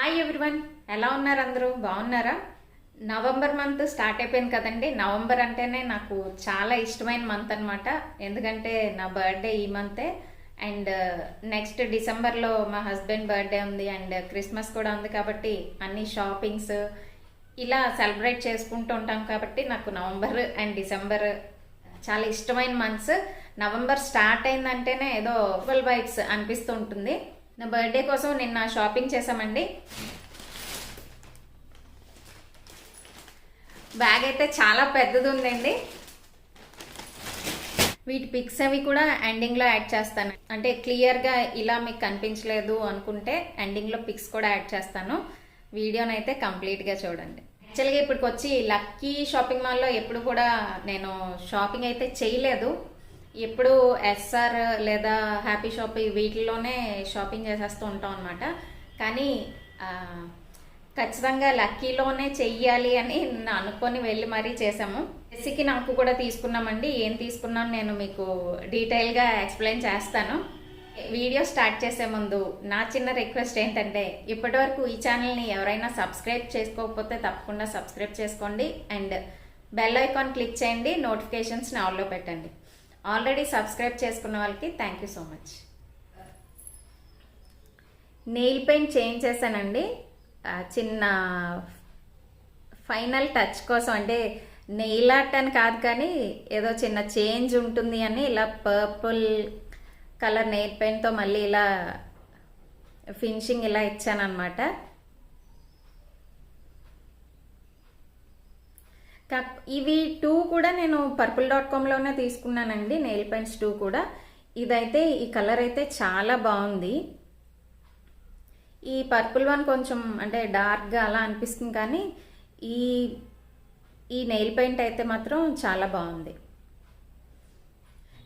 Hi everyone, ఎలా ఉన్నారు? అందరూ బాగున్నారా? నవంబర్ మంత్ స్టార్ట్ అయిపోయింది కదండి. నవంబర్ అంటేనే నాకు చాలా ఇష్టమైన మంత్ అనమాట. ఎందుకంటే నా బర్త్డే ఈ మంతే. అండ్ నెక్స్ట్ డిసెంబర్లో మా హస్బెండ్ బర్త్డే ఉంది అండ్ క్రిస్మస్ కూడా ఉంది. కాబట్టి అన్ని షాపింగ్స్ ఇలా సెలబ్రేట్ చేసుకుంటూ ఉంటాం. కాబట్టి నాకు నవంబర్ అండ్ డిసెంబర్ చాలా ఇష్టమైన మంత్స్. నవంబర్ స్టార్ట్ అయిందంటేనే ఏదో ఫుల్ వైబ్స్ అనిపిస్తూ ఉంటుంది. నా బర్త్డే కోసం నిన్న షాపింగ్ చేసామండి. బ్యాగ్ అయితే చాలా పెద్దది ఉందండి. వీటి పిక్స్ అవి కూడా ఎండింగ్లో యాడ్ చేస్తాను. అంటే క్లియర్గా ఇలా మీకు కనిపించలేదు అనుకుంటే ఎండింగ్లో పిక్స్ కూడా యాడ్ చేస్తాను. వీడియోనైతే కంప్లీట్గా చూడండి. యాక్చువల్గా ఇప్పటికి వచ్చి లక్కీ షాపింగ్ మాల్లో ఎప్పుడు కూడా నేను షాపింగ్ అయితే చేయలేదు. ఎప్పుడు ఎస్ఆర్ లేదా హ్యాపీ షాప్ వీటిల్లోనే షాపింగ్ చేసేస్తూ ఉంటాం అనమాట. కానీ ఖచ్చితంగా లక్కీలోనే చెయ్యాలి అని అనుకొని వెళ్ళి మరీ చేసాము. జెస్సీకి నాకు కూడా తీసుకున్నామండి. ఏం తీసుకున్నాను నేను మీకు డీటెయిల్గా ఎక్స్ప్లెయిన్ చేస్తాను. వీడియో స్టార్ట్ చేసే ముందు నా చిన్న రిక్వెస్ట్ ఏంటంటే, ఇప్పటివరకు ఈ ఛానల్ని ఎవరైనా సబ్స్క్రైబ్ చేసుకోకపోతే తప్పకుండా సబ్స్క్రైబ్ చేసుకోండి అండ్ బెల్ ఐకాన్ క్లిక్ చేయండి. నోటిఫికేషన్స్ని ఆన్లో పెట్టండి. ఆల్రెడీ సబ్స్క్రైబ్ చేసుకున్న వాళ్ళకి thank you so much. Nail paint change చేశానండి. చిన్న ఫైనల్ టచ్ కోసం, అంటే నెయిల్ ఆర్ట్ అని కాదు కానీ ఏదో చిన్న చేంజ్ ఉంటుంది అని ఇలా పర్పుల్ కలర్ నెయిల్ పెయింట్తో మళ్ళీ ఇలా ఫినిషింగ్ ఇలా ఇచ్చాను అనమాట. ఇవి 2 కూడా నేను purple.com తీసుకున్నానండి. నెయిల్ పెయింట్స్ 2 కూడా. ఇదైతే ఈ కలర్ అయితే చాలా బాగుంది. ఈ పర్పుల్ వన్ కొంచెం అంటే డార్క్గా అలా అనిపిస్తుంది కానీ ఈ నెయిల్ పెయింట్ అయితే మాత్రం చాలా బాగుంది.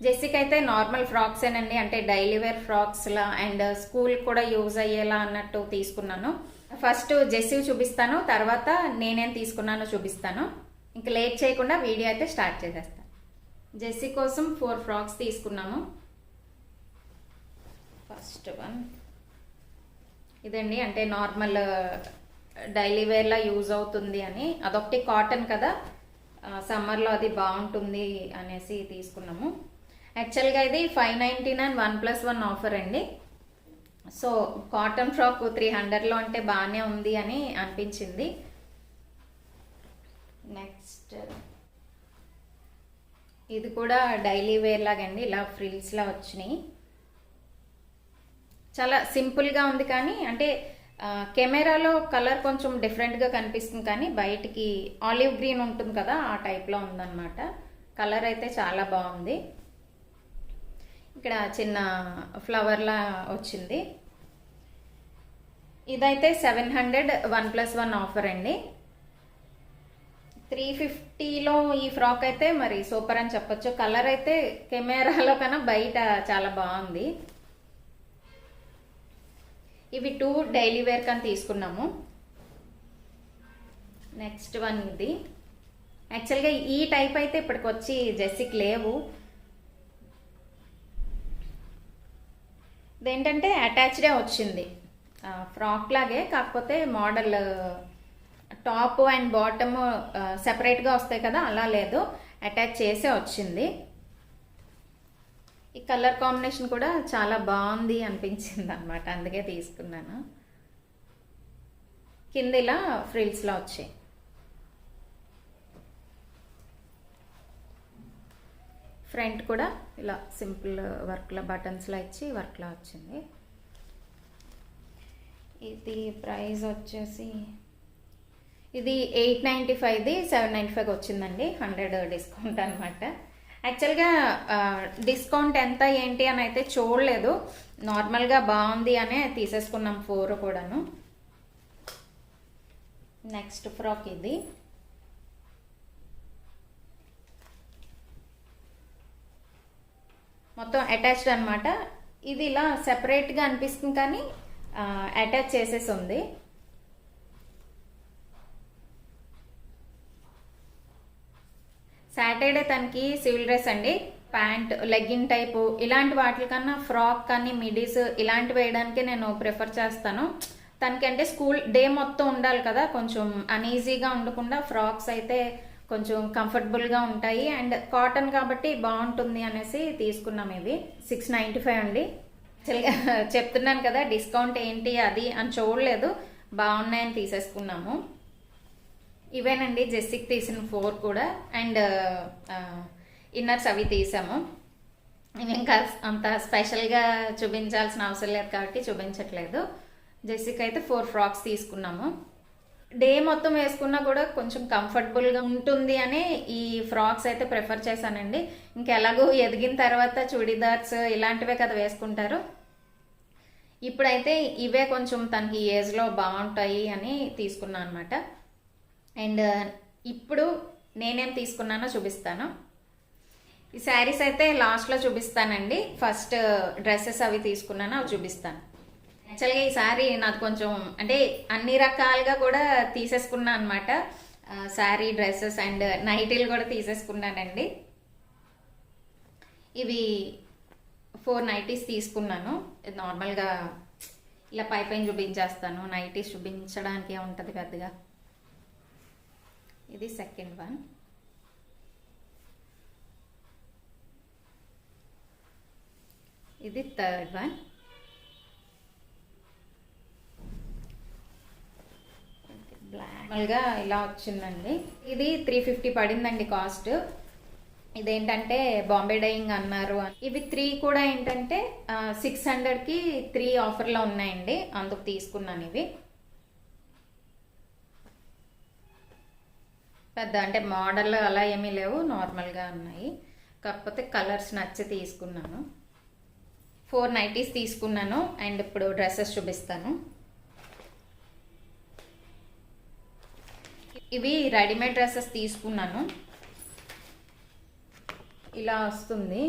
జెస్సీకి అయితే నార్మల్ ఫ్రాక్సేనండి, అంటే డైలీ వేర్ ఫ్రాక్స్లా అండ్ స్కూల్ కూడా యూజ్ అయ్యేలా అన్నట్టు తీసుకున్నాను. ఫస్ట్ జెస్సీ చూపిస్తాను, తర్వాత నేనేం తీసుకున్నానో చూపిస్తాను. ఇంకా లేట్ చేయకుండా వీడియో అయితే స్టార్ట్ చేసేస్తాను. జెస్సీ కోసం 4 ఫ్రాక్స్ తీసుకున్నాము. ఫస్ట్ వన్ ఇదండి, అంటే నార్మల్ డైలీ వేర్లా యూజ్ అవుతుంది అని. అదొకటి కాటన్ కదా, సమ్మర్లో అది బాగుంటుంది అనేసి తీసుకున్నాము. యాక్చువల్గా ఇది 599 1+1 ఆఫర్ అండి. సో కాటన్ ఫ్రాక్ 300లో అంటే బాగానే ఉంది అని అనిపించింది. నెక్స్ట్ ఇది కూడా డైలీ వేర్ లాగండి, ఇలా ఫ్రిల్స్లా వచ్చినాయి. చాలా సింపుల్గా ఉంది కానీ అంటే కెమెరాలో కలర్ కొంచెం డిఫరెంట్గా కనిపిస్తుంది కానీ బయటికి ఆలివ్ గ్రీన్ ఉంటుంది కదా, ఆ టైప్లో ఉందన్నమాట. కలర్ అయితే చాలా బాగుంది. ఇక్కడ చిన్న ఫ్లవర్లా వచ్చింది. ఇదైతే 700 1+1 ఆఫర్ అండి. 350లో ఈ ఫ్రాక్ అయితే మరి సూపర్ అని చెప్పొచ్చు. కలర్ అయితే కెమెరాలో కన్నా బయట చాలా బాగుంది. ఇవి 2 డైలీ వేర్ కని తీసుకున్నాము. నెక్స్ట్ వన్ ఇది. యాక్చువల్గా ఈ టైప్ అయితే ఇప్పటికి వచ్చి జెస్సీకి లేవు. ఇదేంటంటే అటాచ్డే వచ్చింది, ఫ్రాక్ లాగే, కాకపోతే మోడల్ టాప్ అండ్ బాటమ్ సెపరేట్గా వస్తాయి కదా, అలా లేదు, అటాచ్ చేసే వచ్చింది. ఈ కలర్ కాంబినేషన్ కూడా చాలా బాగుంది అనిపించింది అనమాట, అందుకే తీసుకున్నాను. కింద ఇలా ఫ్రిల్స్లో వచ్చాయి. ఫ్రంట్ కూడా ఇలా సింపుల్ వర్క్లో బటన్స్లో ఇచ్చి వర్క్లో వచ్చింది. ఇది ప్రైస్ వచ్చేసి ఇది 895ది 795 వచ్చిందండి. 100 డిస్కౌంట్ అనమాట. యాక్చువల్గా డిస్కౌంట్ ఎంత ఏంటి అని అయితే చూడలేదు, నార్మల్గా బాగుంది అనే తీసేసుకున్నాం 4 కూడాను. నెక్స్ట్ ఫ్రాక్ ఇది. మొత్తం అటాచ్డ్ అనమాట. ఇది ఇలా సెపరేట్గా అనిపిస్తుంది కానీ అటాచ్ చేసేసి ఉంది. సాటర్డే తనకి సివిల్ డ్రెస్ అండి. ప్యాంట్, లెగ్గిన్ టైపు ఇలాంటి వాటికన్నా ఫ్రాక్ కానీ మిడీస్ ఇలాంటివి వేయడానికి నేను ప్రిఫర్ చేస్తాను. తనకి అంటే స్కూల్ డే మొత్తం ఉండాలి కదా, కొంచెం అన్ఈజీగా ఉండకుండా ఫ్రాక్స్ అయితే కొంచెం కంఫర్టబుల్గా ఉంటాయి అండ్ కాటన్ కాబట్టి బాగుంటుంది అనేసి తీసుకున్నాం. ఇవి 695 అండి. యాక్చువల్గా చెప్తున్నాను కదా డిస్కౌంట్ ఏంటి అది అని చూడలేదు, బాగున్నాయని తీసేసుకున్నాము. ఇవేనండి జెస్సికి తీసిన 4 కూడా అండ్ ఇన్నర్స్ అవి తీసాము. ఇవి ఇంకా అంత స్పెషల్గా చూపించాల్సిన అవసరం లేదు కాబట్టి చూపించట్లేదు. జెస్సికి అయితే 4 ఫ్రాక్స్ తీసుకున్నాము. డే మొత్తం వేసుకున్నా కూడా కొంచెం కంఫర్టబుల్గా ఉంటుంది అని ఈ ఫ్రాక్స్ అయితే ప్రిఫర్ చేశానండి. ఇంకెలాగో ఎదిగిన తర్వాత చుడీదార్స్ ఇలాంటివే కదా వేసుకుంటారు. ఇప్పుడైతే ఇవే కొంచెం తనకి ఏజ్లో బాగుంటాయి అని తీసుకున్నాను అనమాట. అండ్ ఇప్పుడు నేనేం తీసుకున్నానో చూపిస్తాను. ఈ శారీస్ అయితే లాస్ట్లో చూపిస్తానండి. ఫస్ట్ డ్రెస్సెస్ అవి తీసుకున్నాను, అవి చూపిస్తాను. యాక్చువల్గా ఈ శారీ నాకు కొంచెం అంటే అన్ని రకాలుగా కూడా తీసేసుకున్నాను అనమాట. శారీ, డ్రెస్సెస్ అండ్ నైటీలు కూడా తీసేసుకున్నానండి. ఇవి 4 నైటీస్ తీసుకున్నాను. నార్మల్గా ఇలా పైన చూపించేస్తాను, నైటీస్ చూపించడానికి ఉంటుంది పెద్దగా. ఇది సెకండ్ వన్. ఇది థర్డ్ వన్. నార్మల్గా ఇలా వచ్చిందండి. ఇది 350 పడిందండి కాస్ట్. ఇదేంటంటే బాంబే డైయింగ్ అన్నారు. ఇవి 3 కూడా ఏంటంటే 600కి 3 ఆఫర్లో ఉన్నాయండి, అందుకు తీసుకున్నాను. ఇవి పెద్ద అంటే మోడల్ అలా ఏమీ లేవు, నార్మల్గా ఉన్నాయి. కాకపోతే కలర్స్ నచ్చి తీసుకున్నాను. 4 నైటీస్ తీసుకున్నాను అండ్ ఇప్పుడు డ్రెస్సెస్ చూపిస్తాను. ఇవి రెడీమేడ్ డ్రెస్సెస్ తీసుకున్నాను. ఇలా వస్తుంది,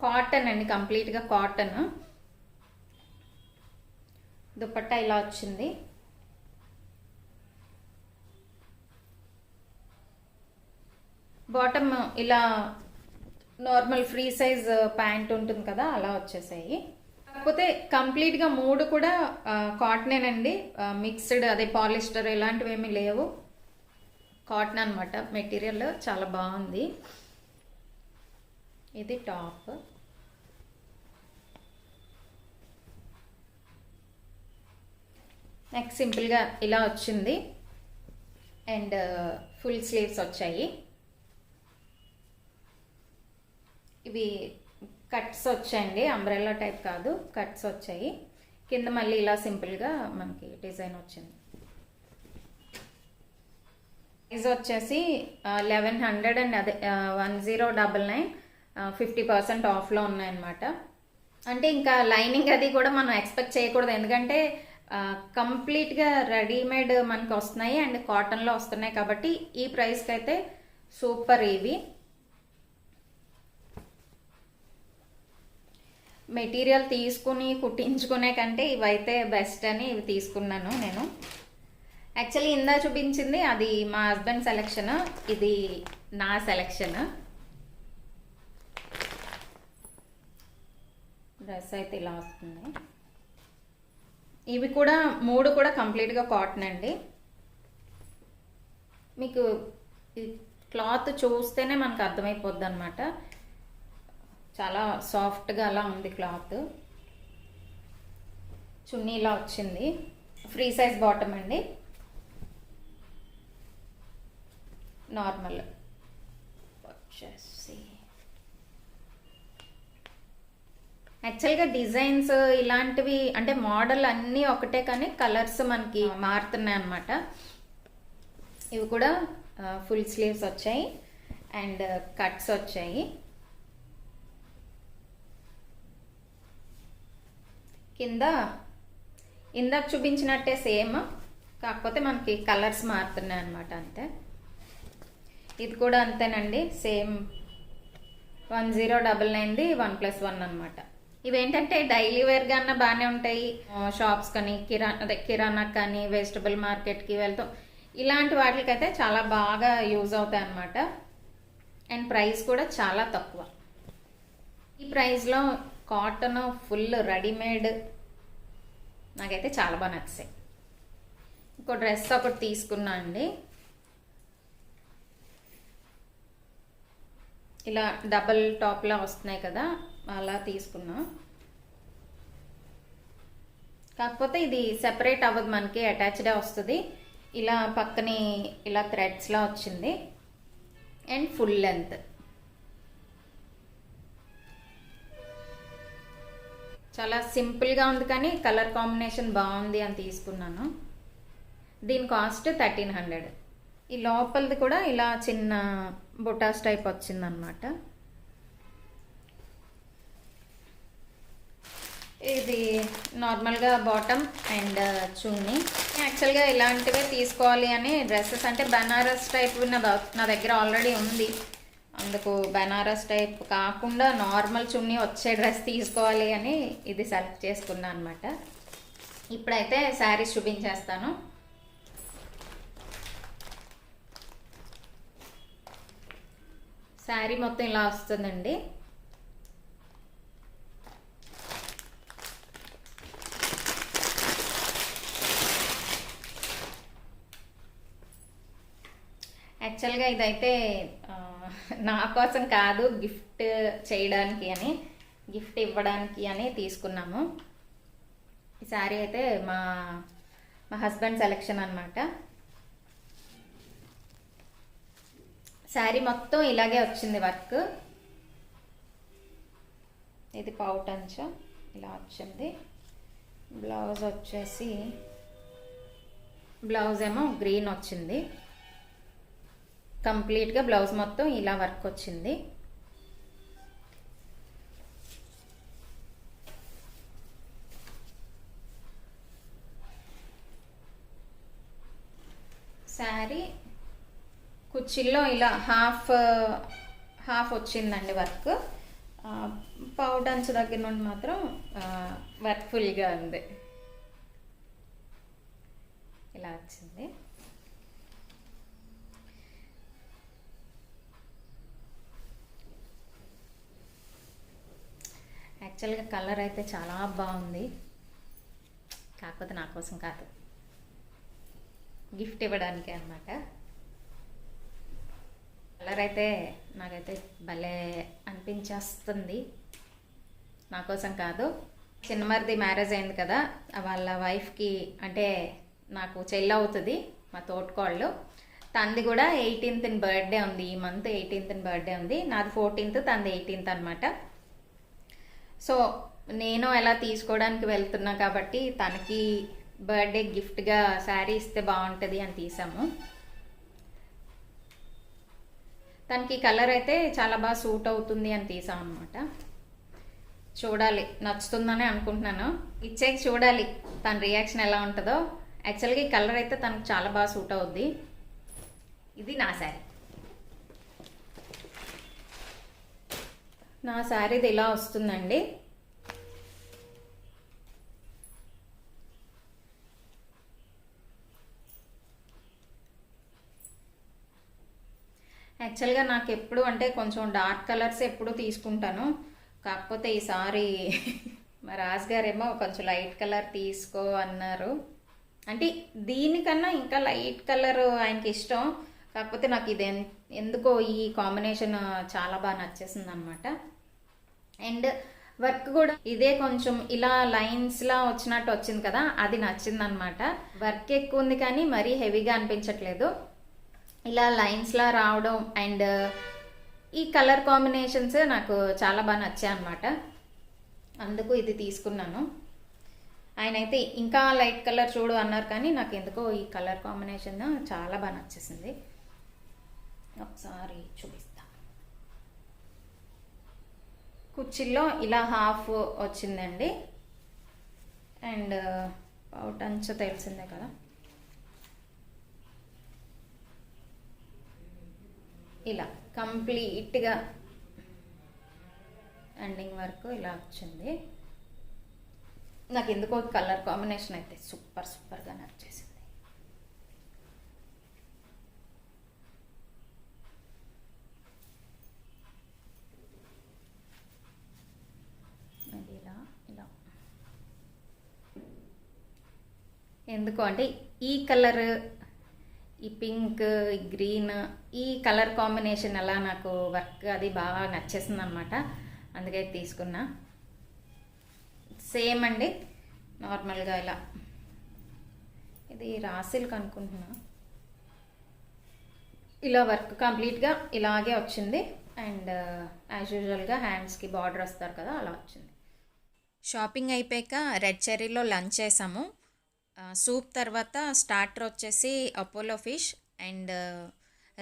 కాటన్ అండి, కంప్లీట్గా కాటన్. దుపట్టా ఇలా వచ్చింది. బాటమ్ ఇలా నార్మల్ ఫ్రీ సైజ్ ప్యాంట్ ఉంటుంది కదా, అలా వచ్చేసాయి. కాకపోతే కంప్లీట్గా 3 కూడా కాటనేనండి, మిక్స్డ్ అదే పాలిస్టర్ ఇలాంటివి ఏమీ లేవు. కాటన్ అనమాట, మెటీరియల్ చాలా బాగుంది. ఇది టాప్. నెక్స్ట్ సింపుల్గా ఇలా వచ్చింది అండ్ ఫుల్ స్లీవ్స్ వచ్చాయి. ఇవి కట్స్ వచ్చాయండి, అంబ్రెల్లా టైప్ కాదు, కట్స్ వచ్చాయి. కింద మళ్ళీ ఇలా సింపుల్గా మనకి డిజైన్ వచ్చింది. ప్రైస్ వచ్చేసి 1100 అండ్ అదే 1099, 50% ఆఫ్లో ఉన్నాయన్నమాట. అంటే ఇంకా లైనింగ్ అది కూడా మనం ఎక్స్పెక్ట్ చేయకూడదు, ఎందుకంటే కంప్లీట్గా రెడీమేడ్ మనకి వస్తున్నాయి అండ్ కాటన్లో వస్తున్నాయి కాబట్టి ఈ ప్రైస్కి అయితే సూపర్. ఇవి మెటీరియల్ తీసుకుని కుట్టించుకునే కంటే ఇవైతే బెస్ట్ అని ఇవి తీసుకున్నాను నేను. యాక్చువల్లీ ఇందా చూపించింది అది మా హస్బెండ్ సెలెక్షన్, ఇది నా సెలెక్షన్. డ్రెస్ అయితే ఇలా వస్తుంది. ఇవి కూడా 3 కూడా కంప్లీట్గా కాటన్ అండి. మీకు క్లాత్ చూస్తేనే మనకు అర్థమైపోద్ది అనమాట, చాలా సాఫ్ట్గా అలా ఉంది క్లాత్. చున్నీ ఇలా వచ్చింది, ఫ్రీ సైజ్ బాటమ్ అండి, నార్మల్ వచ్చేసి. యాక్చువల్గా డిజైన్స్ ఇలాంటివి అంటే మోడల్ అన్నీ ఒకటే కానీ కలర్స్ మనకి మారుతున్నాయి అన్నమాట. ఇవి కూడా ఫుల్ స్లీవ్స్ వచ్చాయి అండ్ కట్స్ వచ్చాయి. కింద ఇందాక చూపించినట్టే సేమ్, కాకపోతే మనకి కలర్స్ మారుతున్నాయి అన్నమాట, అంతే. ఇది కూడా అంతేనండి, సేమ్ 1099ది 1+1 అనమాట. ఇవేంటంటే డైలీ వేర్గా అన్న బాగానే ఉంటాయి, షాప్స్ కానీ కిరాణా కానీ వెజిటబుల్ మార్కెట్కి వెళ్తాం, ఇలాంటి వాటికైతే చాలా బాగా యూజ్ అవుతాయి అన్నమాట. అండ్ ప్రైస్ కూడా చాలా తక్కువ. ఈ ప్రైస్లో కాటన్ ఫుల్ రెడీమేడ్, నాకైతే చాలా బాగా నచ్చాయి. ఇంకో డ్రెస్ ఒకటి తీసుకున్నా అండి, ఇలా డబల్ టాప్లా వస్తున్నాయి కదా, అలా తీసుకున్నా. కాకపోతే ఇది సెపరేట్ అవ్వదు, మనకి అటాచ్డే వస్తుంది. ఇలా పక్కనే ఇలా థ్రెడ్స్లా వచ్చింది అండ్ ఫుల్ లెంత్. చాలా సింపుల్గా ఉంది కానీ కలర్ కాంబినేషన్ బాగుంది అని తీసుకున్నాను. దీని కాస్ట్ 1300. ఈ లోపలిది కూడా ఇలా చిన్న బొటాస్ టైప్ వచ్చిందనమాట. ఇది నార్మల్గా బాటమ్ అండ్ చున్నీ. యాక్చువల్గా ఇలాంటివే తీసుకోవాలి అని, డ్రెస్సెస్ అంటే బనారస్ టైప్ నా దగ్గర ఆల్రెడీ ఉంది, అందుకు బనారస్ టైప్ కాకుండా నార్మల్ చున్నీ వచ్చే డ్రెస్ తీసుకోవాలి అని ఇది సెలెక్ట్ చేసుకున్నాను అనమాట. ఇప్పుడైతే శారీస్ చూపించేస్తాను. శారీ మొత్తం ఇలా వస్తుందండి. యాక్చువల్గా ఇదైతే నా కోసం కాదు, గిఫ్ట్ చేయడానికి అని, గిఫ్ట్ ఇవ్వడానికి అని తీసుకున్నాము. ఈ శారీ అయితే మా హస్బెండ్ సెలెక్షన్ అనమాట. శారీ మొత్తం ఇలాగే వచ్చింది వర్క్. ఇది పౌట్ అంచు ఇలా వచ్చింది. బ్లౌజ్ వచ్చేసి, బ్లౌజ్ ఏమో గ్రీన్ వచ్చింది. కంప్లీట్గా బ్లౌజ్ మొత్తం ఇలా వర్క్ వచ్చింది. శారీ కుచ్చిల్లో ఇలా హాఫ్ వచ్చిందండి వర్క్. పౌట్ అంచు దగ్గర నుండి మాత్రం వర్క్ ఫుల్గా ఉంది, ఇలా వచ్చింది. యాక్చువల్గా కలర్ అయితే చాలా బాగుంది, కాకపోతే నా కోసం కాదు, గిఫ్ట్ ఇవ్వడానికి అన్నమాట. కలర్ అయితే నాకైతే భలే అనిపించేస్తుంది, నా కోసం కాదు. చిన్నమరిది మ్యారేజ్ అయింది కదా, వాళ్ళ వైఫ్కి అంటే నాకు చెల్లి అవుతుంది, మా తోటకోళ్ళు, తనది కూడా 18th బర్త్డే ఉంది. ఈ మంత్ 18th బర్త్డే ఉంది. నాది 14th, తనది 18th అనమాట. సో నేను ఎలా తీసుకోవడానికి వెళ్తున్నా కాబట్టి తనకి బర్త్డే గిఫ్ట్గా శారీ ఇస్తే బాగుంటుంది అని తీసాము. తనకి కలర్ అయితే చాలా బాగా సూట్ అవుతుంది అని తీసాం అనమాట. చూడాలి, నచ్చుతుందని అనుకుంటున్నాను. ఇచ్చేకి చూడాలి తన రియాక్షన్ ఎలా ఉంటుందో. యాక్చువల్గా ఈ కలర్ అయితే తనకు చాలా బాగా సూట్ అవుద్ది. ఇది నా శారీ. నా శారీది ఇలా వస్తుందండి. యాక్చువల్గా నాకు ఎప్పుడు అంటే కొంచెం డార్క్ కలర్స్ ఎప్పుడు తీసుకుంటాను, కాకపోతే ఈసారి మా రాజుగారేమో కొంచెం లైట్ కలర్ తీసుకో అన్నారు. అంటే దీనికన్నా ఇంకా లైట్ కలర్ ఆయనకి ఇష్టం, కాకపోతే నాకు ఇది ఎందుకో ఈ కాంబినేషన్ చాలా బాగా నచ్చేసింది అనమాట. అండ్ వర్క్ కూడా ఇదే కొంచెం ఇలా లైన్స్లా వచ్చినట్టు వచ్చింది కదా, అది నచ్చింది అనమాట. వర్క్ ఎక్కువ ఉంది కానీ మరీ హెవీగా అనిపించట్లేదు, ఇలా లైన్స్లా రావడం అండ్ ఈ కలర్ కాంబినేషన్స్ నాకు చాలా బాగా నచ్చాయి అనమాట. అందుకు ఇది తీసుకున్నాను. ఆయన అయితే ఇంకా లైట్ కలర్ చూడు అన్నారు, కానీ నాకు ఎందుకో ఈ కలర్ కాంబినేషన్ చాలా బాగా నచ్చేసింది. ఒకసారి చూపిస్తా. కుర్చీల్లో ఇలా హాఫ్ వచ్చిందండి, అండ్ పౌట్ అంచు తెలిసిందే కదా, ఇలా కంప్లీట్గా ఎండింగ్ వరకు ఇలా వచ్చింది. నాకు ఎందుకో కలర్ కాంబినేషన్ అయితే సూపర్గా నచ్చేసింది. ఎందుకు అంటే ఈ కలర్, ఈ పింక్, ఈ గ్రీన్, ఈ కలర్ కాంబినేషన్ అలా నాకు వర్క్ అది బాగా నచ్చేసింది అనమాట. అందుకే తీసుకున్నా. సేమ్ అండి, నార్మల్గా ఇలా. ఇది రాసిల్క్ అనుకుంటున్నా. ఇలా వర్క్ కంప్లీట్గా ఇలాగే వచ్చింది. అండ్ యాజ్ యూజువల్గా హ్యాండ్స్కి బార్డర్ వస్తారు కదా, అలా వచ్చింది. షాపింగ్ అయిపోయాక రెడ్ చెర్రీలో లంచ్ చేసాము. సూప్ తర్వాత స్టార్టర్ వచ్చేసి Apollo fish and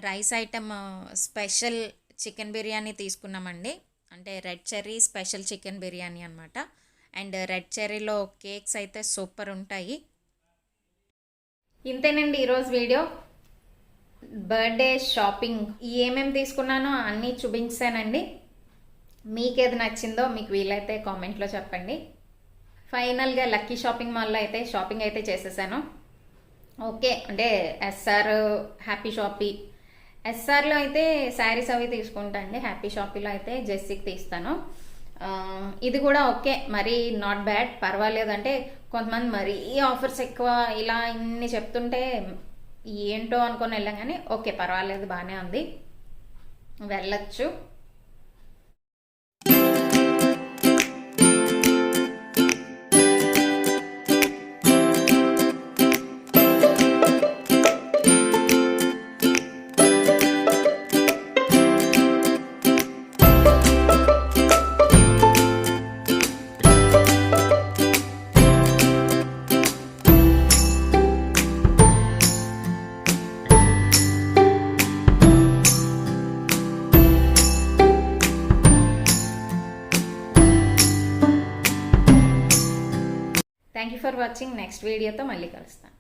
rice item special chicken biryani తీసుకున్నామండి. అంటే red cherry special chicken biryani అనమాట. అండ్ రెడ్ చెర్రీలో కేక్స్ అయితే సూపర్ ఉంటాయి. ఇంతేనండి ఈరోజు వీడియో. బర్త్డే షాపింగ్ ఏమేమి తీసుకున్నానో అన్నీ చూపించానండి. మీకేది నచ్చిందో మీకు వీలైతే కామెంట్లో చెప్పండి. ఫైనల్గా లక్కీ షాపింగ్ మాల్లో అయితే షాపింగ్ అయితే చేసేసాను. ఓకే, అంటే ఎస్ఆర్, హ్యాపీ షాపీ. ఎస్ఆర్లో అయితే శారీస్ అవి తీసుకుంటా అండి. హ్యాపీ షాపీలో అయితే జెస్సీకి తీస్తాను. ఇది కూడా ఓకే, మరీ నాట్ బ్యాడ్, పర్వాలేదు. అంటే కొంతమంది మరీ ఆఫర్స్ ఎక్కువ ఇలా ఇన్ని చెప్తుంటే ఏంటో అనుకొని వెళ్ళాం, కానీ ఓకే పర్వాలేదు, బాగానే ఉంది, వెళ్ళచ్చు. Thank you for watching. Next వీడియోతో మళ్ళీ కలుస్తాను.